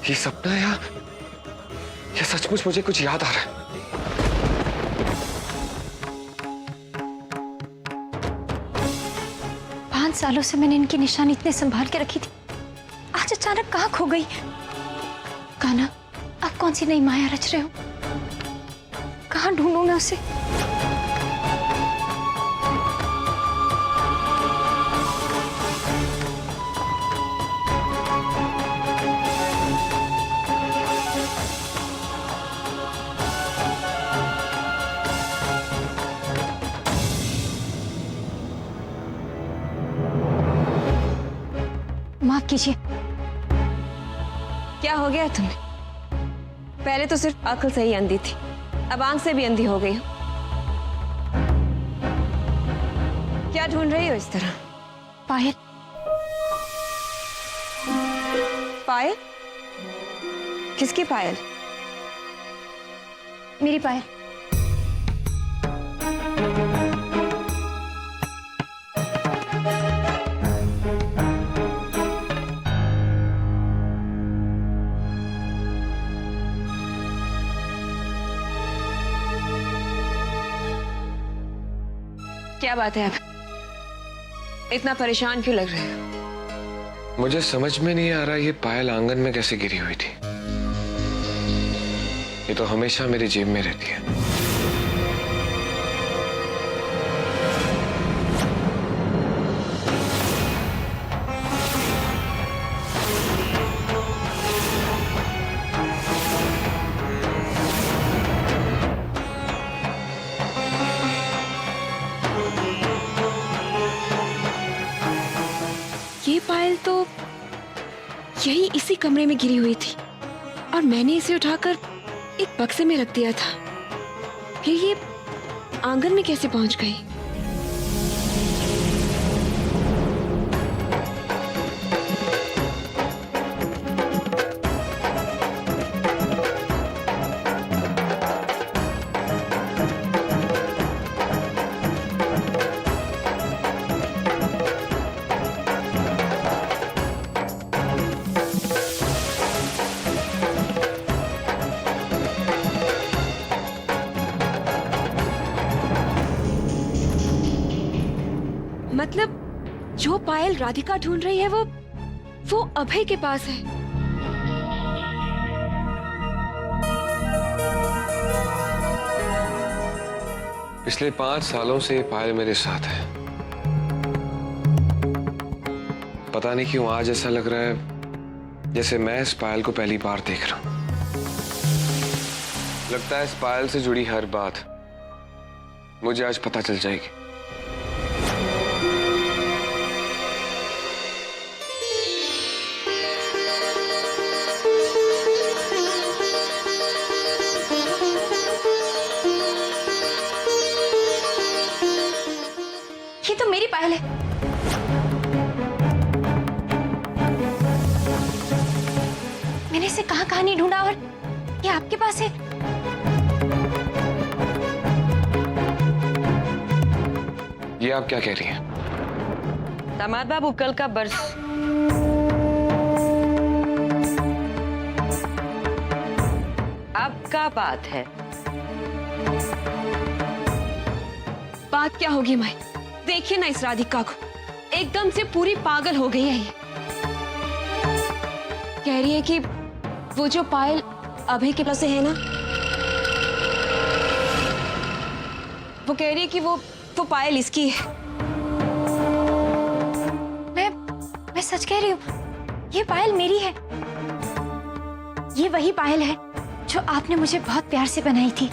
ये सपना है या सचमुच मुझे कुछ याद आ रहा है? पांच सालों से मैंने इनकी निशानी इतने संभाल के रखी थी, आज अचानक कहाँ खो गई? कान्हा, आप कौन सी नई माया रच रहे हो? कहाँ ढूंढूं मैं उसे? माफ कीजिए। क्या हो गया तुम्हें? पहले तो सिर्फ अक्ल से ही अंधी थी, अब आंख से भी अंधी हो गई हो। क्या ढूंढ रही हो इस तरह? पायल। पायल? किसकी पायल? मेरी पायल। क्या बात है, आप इतना परेशान क्यों लग रहे हो? मुझे समझ में नहीं आ रहा ये पायल आंगन में कैसे गिरी हुई थी। ये तो हमेशा मेरी जेब में रहती है। ये पायल तो यही इसी कमरे में गिरी हुई थी और मैंने इसे उठाकर एक बक्से में रख दिया था। फिर ये आंगन में कैसे पहुंच गई? मतलब जो पायल राधिका ढूंढ रही है वो अभय के पास है। पिछले 5 सालों से ये पायल मेरे साथ है। पता नहीं क्यों आज ऐसा लग रहा है जैसे मैं इस पायल को पहली बार देख रहा हूं। लगता है इस पायल से जुड़ी हर बात मुझे आज पता चल जाएगी। ये तो मेरी पायल है। मैंने इसे कहां कहां नहीं ढूंढा और ये आपके पास है। ये आप क्या कह रही हैं? दामाद बाबू, कल का बरस अब का बात है। बात क्या होगी माई? देखिए ना इस राधिका को, एकदम से पूरी पागल हो गई है ये। कह रही है कि वो जो पायल अभय के पास से है ना, वो कह रही है कि वो पायल इसकी है। मैं सच कह रही हूँ, ये पायल मेरी है। ये वही पायल है जो आपने मुझे बहुत प्यार से बनाई थी।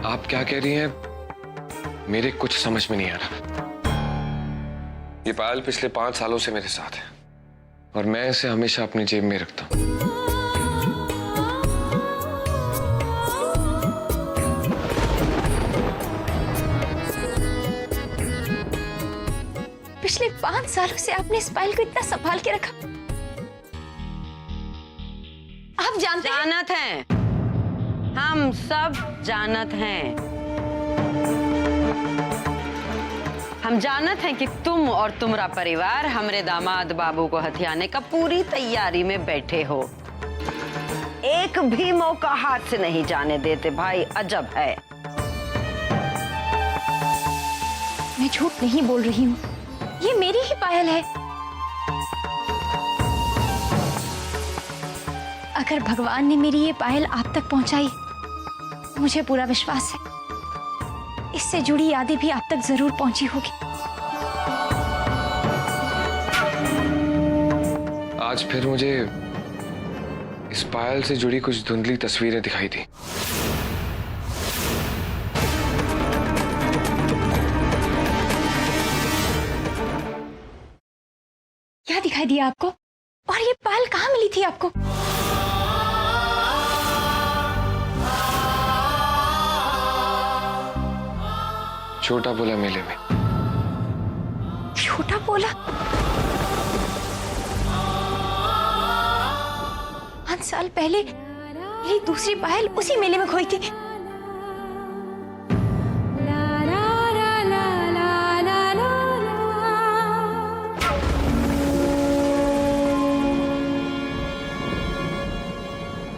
आप क्या कह रही हैं? मेरे कुछ समझ में नहीं आ रहा। ये पायल पिछले 5 सालों से मेरे साथ है और मैं इसे हमेशा अपनी जेब में रखता हूँ। पिछले 5 सालों से आपने इस पायल को इतना संभाल के रखा। आप जानते हैं? जानत हैं, हम सब जानत हैं। हम जानत हैं कि तुम और तुम्हारा परिवार हमरे दामाद बाबू को हथियाने का पूरी तैयारी में बैठे हो। एक भी मौका हाथ से नहीं जाने देते भाई, अजब है। मैं झूठ नहीं बोल रही हूँ, ये मेरी ही पायल है। अगर भगवान ने मेरी ये पायल आप तक पहुंचाई, मुझे पूरा विश्वास है इससे जुड़ी यादें भी आप तक जरूर पहुंची होगी। आज फिर मुझे इस पायल से जुड़ी कुछ धुंधली तस्वीरें दिखाई दी। क्या दिखाई दिया आपको? और ये पायल कहाँ मिली थी आपको? छोटा बोला मेले में। छोटा बोला? 5 साल पहले मेरी दूसरी पायल उसी मेले में खोई थी।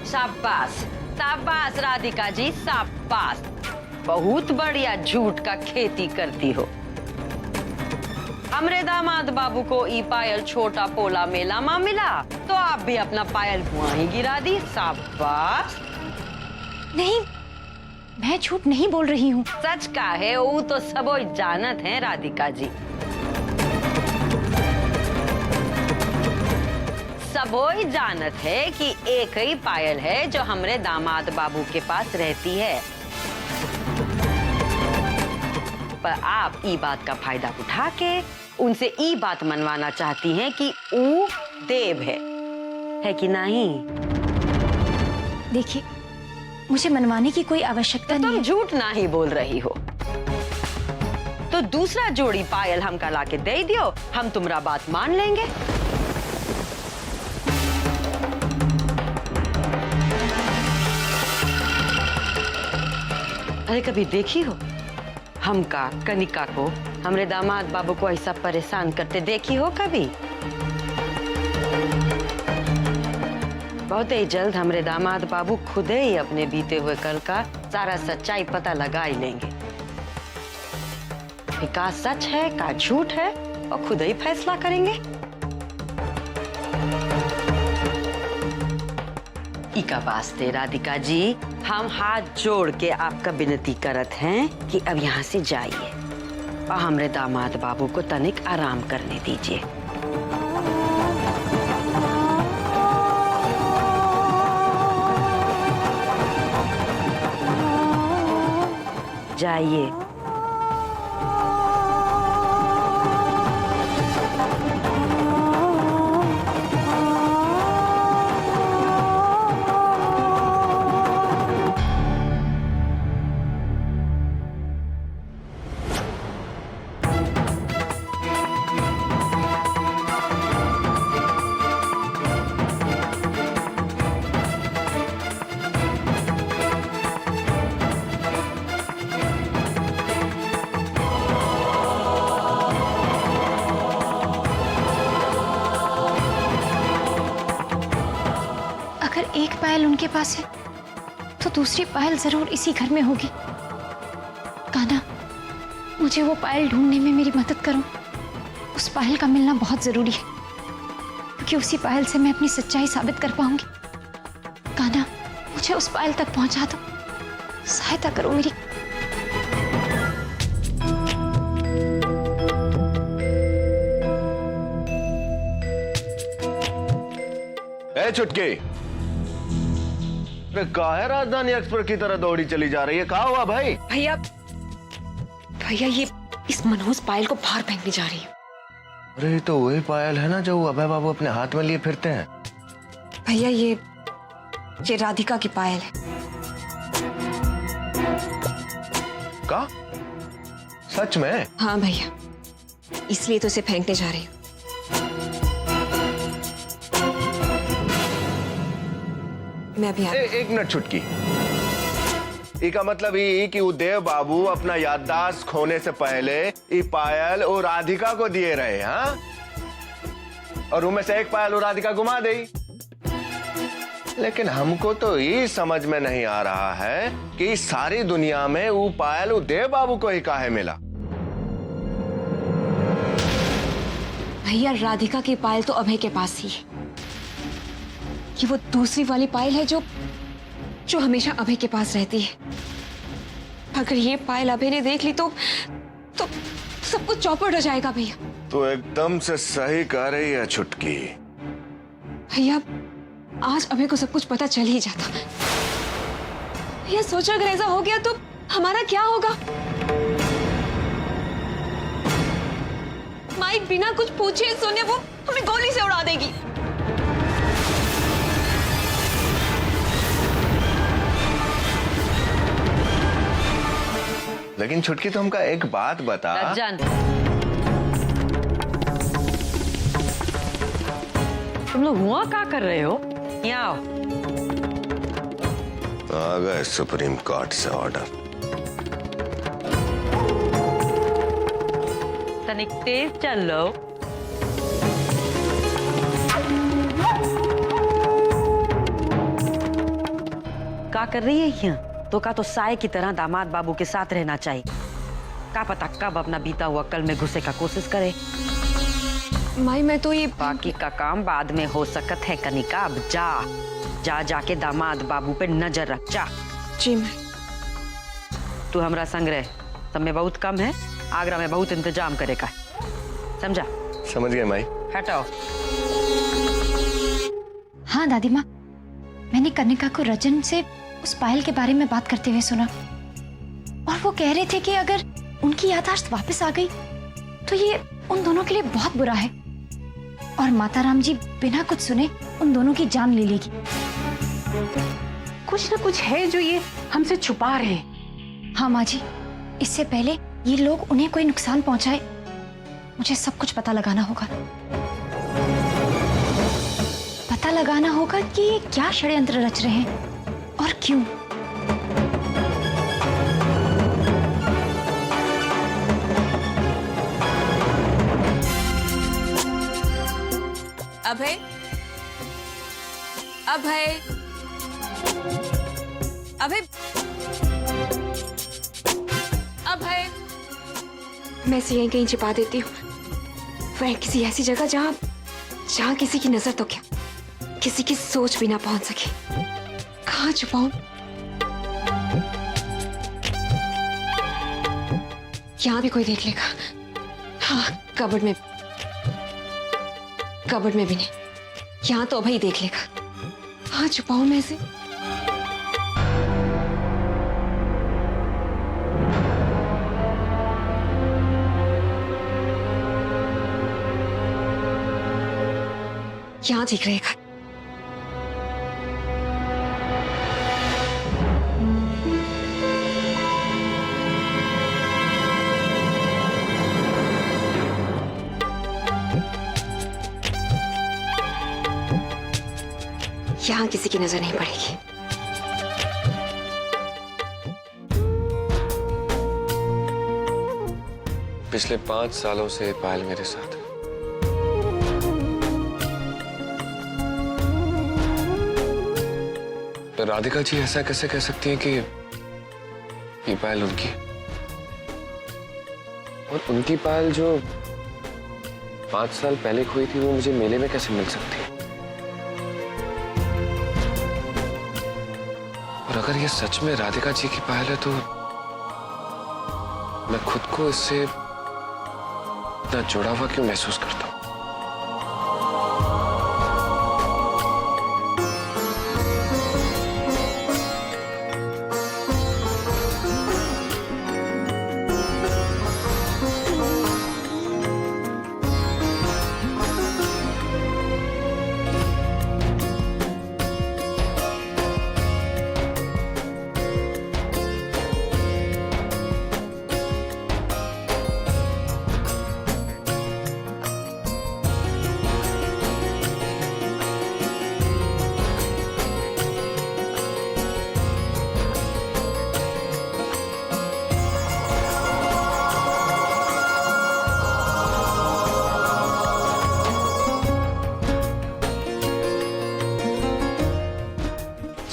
शाबाश शाबाश राधिका जी, शाबाश। बहुत बढ़िया झूठ का खेती करती हो। हमरे दामाद बाबू को ई पायल छोटा पोला मेला में मिला तो आप भी अपना पायल वहां ही गिरा दी। शाबाश। नहीं, मैं झूठ नहीं बोल रही हूँ। सच का है, वो तो सबो जानत है राधिका जी। सबो जानत है कि एक ही पायल है जो हमरे दामाद बाबू के पास रहती है, पर आप ई बात का फायदा उठा के उनसे ई बात मनवाना चाहती हैं कि वो देव है कि नहीं? देखिए, मुझे मनवाने की कोई आवश्यकता नहीं तुम है। झूठ ना ही बोल रही हो। तो दूसरा जोड़ी पायल हमका लाके दे दियो, हम तुम्हारा बात मान लेंगे। अरे कभी देखी हो हमका कनिका को, हमरे दामाद बाबू को ऐसा परेशान करते देखी हो कभी? बहुत ही जल्द हमरे दामाद बाबू खुद ही अपने बीते हुए कल का सारा सच्चाई पता लगा ही लेंगे कि का सच है का झूठ है, और खुद ही फैसला करेंगे। इका वास्ते राधिका जी, हम हाथ जोड़ के आपका विनती करत हैं कि अब यहाँ से जाइए और हमरे दामाद बाबू को तनिक आराम करने दीजिए। जाइए। एक पायल उनके पास है तो दूसरी पायल जरूर इसी घर में होगी। कान्हा, मुझे वो पायल ढूंढने में मेरी मदद करो। उस पायल का मिलना बहुत जरूरी है, क्योंकि उसी पायल से मैं अपनी सच्चाई साबित कर पाऊंगी। कान्हा, मुझे उस पायल तक पहुंचा दो, सहायता करो मेरी। ए चुटकी, काहे राजधानी एक्सप्रेस की तरह दौड़ी चली जा रही है? कहाँ हुआ भाई? भैया भैया, ये इस मनहूस पायल को बाहर फेंकने जा रही हूँ। अरे ये तो वही पायल है ना जो अभय बाबू अपने हाथ में लिए फिरते हैं। भैया ये राधिका की पायल है। का? सच में? हाँ भैया, इसलिए तो इसे फेंकने जा रही हूँ। मैं अभी एक मिनट छुटकी, इसका मतलब ये कि उदय बाबू अपना याददाश्त खोने से पहले ये पायल और राधिका को दिए रहे, हाँ? और उनमें से एक पायल और राधिका घुमा दी। लेकिन हमको तो ये समझ में नहीं आ रहा है कि सारी दुनिया में वो पायल उदय बाबू को ही काहे मिला। भैया, राधिका की पायल तो अभय के पास ही है। ये वो दूसरी वाली पायल है जो हमेशा अभय के पास रहती है। अगर ये पायल अभय ने देख ली तो सब कुछ चौपट हो जाएगा भैया। तो एकदम से सही कह रही है छुटकी। भैया, आज अभय को सब कुछ पता चल ही जाता। भैया, सोचा अगर ऐसा हो गया तो हमारा क्या होगा? माई बिना कुछ पूछे सुने वो हमें गोली से उड़ा देगी। लेकिन छुटकी, तो हमका एक बात बता। रज्जन, तुम लोग हुआ क्या कर रहे हो? यहाँ आओ। आ गए सुप्रीम कोर्ट से ऑर्डर। तनिक तेज चल लो। क्या कर रही है यहाँ? तो का तो साय की तरह दामाद बाबू के साथ रहना चाहिए। क्या पता कब अपना बीता हुआ कल में घुसे का कोशिश करे। माई, मैं तो ये बाकी का काम बाद में हो सकत है कनिका। अब जाके दामाद बाबू पे नजर रख जा। जी माई। तू हमरा संग रह, सब में बहुत कम है, आगरा में बहुत इंतजाम करेगा, समझा? समझ गए माई। हटाओ। हाँ दादी माँ, मैंने कनिका को रजन से उस पायल के बारे में बात करते हुए सुना, और वो कह रहे थे कि अगर उनकी याददाश्त वापस आ गई तो ये उन दोनों के लिए बहुत बुरा है, और माता राम जी बिना कुछ सुने उन दोनों की जान ले लेगी। कुछ न कुछ है जो ये हमसे छुपा रहे हैं। हाँ माँ जी, इससे पहले ये लोग उन्हें कोई नुकसान पहुंचाए, मुझे सब कुछ पता लगाना होगा। पता लगाना होगा कि ये क्या षड्यंत्र रच रहे हैं और क्यों। अभय, अभय, अभय, अभय। मैं इसे यहीं कहीं छिपा देती हूँ, वह किसी ऐसी जगह जहाँ किसी की नजर तो क्या, किसी की सोच भी ना पहुंच सके। कहाँ छुपाऊं? यहाँ भी कोई देख लेगा। हाँ, कबर्ड में भी नहीं। यहाँ तो अभी देख लेगा। कहाँ छुपाऊं मैं इसे? यहाँ ठीक रहेगा। यहाँ किसी की नजर नहीं पड़ेगी। पिछले 5 सालों से पायल मेरे साथ है। तो राधिका जी ऐसा कैसे कह सकती हैं कि ये पायल उनकी? और उनकी पायल जो 5 साल पहले खोई थी वो मुझे मेले में कैसे मिल सकती है? और अगर ये सच में राधिका जी की पायल है तो मैं खुद को इससे इतना जुड़ा हुआ क्यों महसूस करता हूं?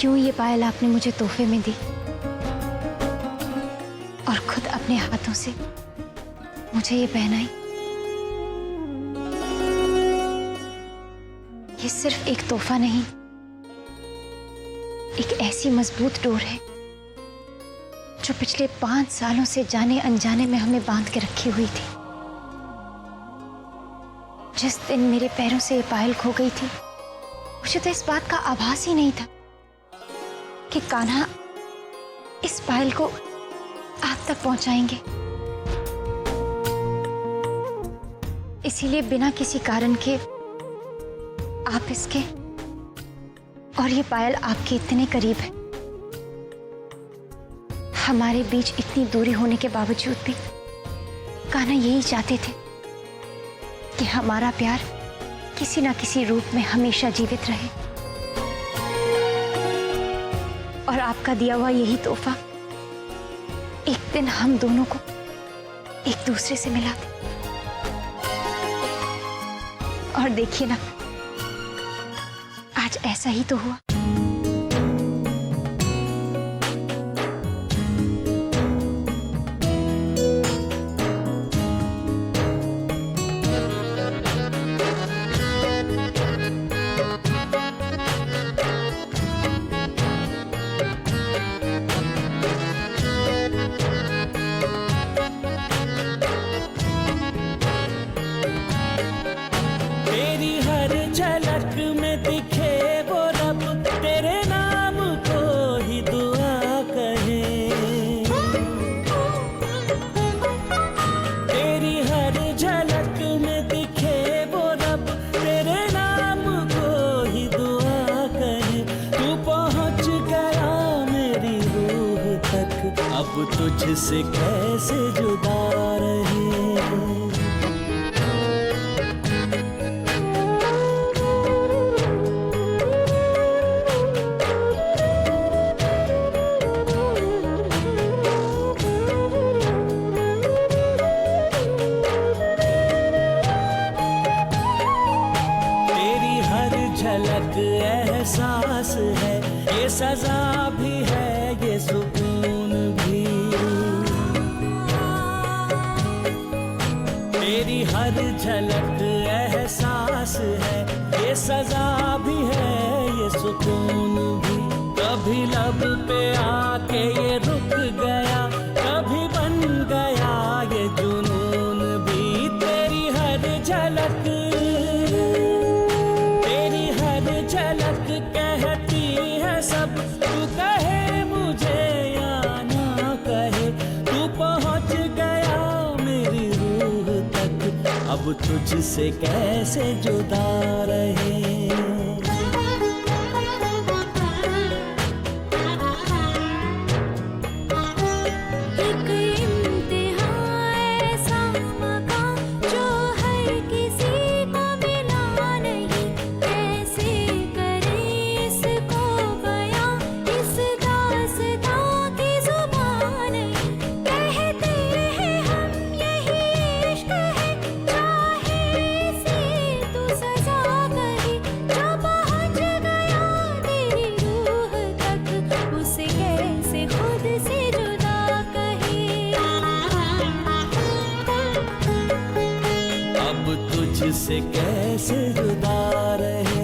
क्यों ये पायल आपने मुझे तोहफे में दी और खुद अपने हाथों से मुझे ये पहनाई? ये सिर्फ एक तोहफा नहीं, एक ऐसी मजबूत डोर है जो पिछले 5 सालों से जाने अनजाने में हमें बांध के रखी हुई थी। जिस दिन मेरे पैरों से ये पायल खो गई थी, मुझे तो इस बात का आभास ही नहीं था कि कान्हा इस पायल को आप तक पहुंचाएंगे। इसीलिए बिना किसी कारण के आप इसके और ये पायल आपके इतने करीब है। हमारे बीच इतनी दूरी होने के बावजूद भी कान्हा यही चाहते थे कि हमारा प्यार किसी ना किसी रूप में हमेशा जीवित रहे। और आपका दिया हुआ यही तोहफा एक दिन हम दोनों को एक दूसरे से मिला दे। और देखिए ना, आज ऐसा ही तो हुआ। तेरी हर झलक में दिखे वो रब, तेरे नाम को ही दुआ कहे। तेरी हर झलक में दिखे वो रब, तेरे नाम को ही दुआ कहे। तू पहुंच गया मेरी रूह तक, अब तुझसे कैसे जुदा रहे। झलक एहसास है, ये सजा भी है, ये सुकून भी। तेरी हर झलक एहसास है, ये सजा भी है, ये सुकून भी। कभी लब पे आके ये रुक गया, कभी बन गया ये जुनून भी। तेरी हर झलक झलक कहती है सब, तू कहे मुझे या ना कहे। तू पहुंच गया मेरी रूह तक, अब तुझसे कैसे जुदा रहे। चाहे से तू सजा करे, मुझसे कैसे जुदा रहे।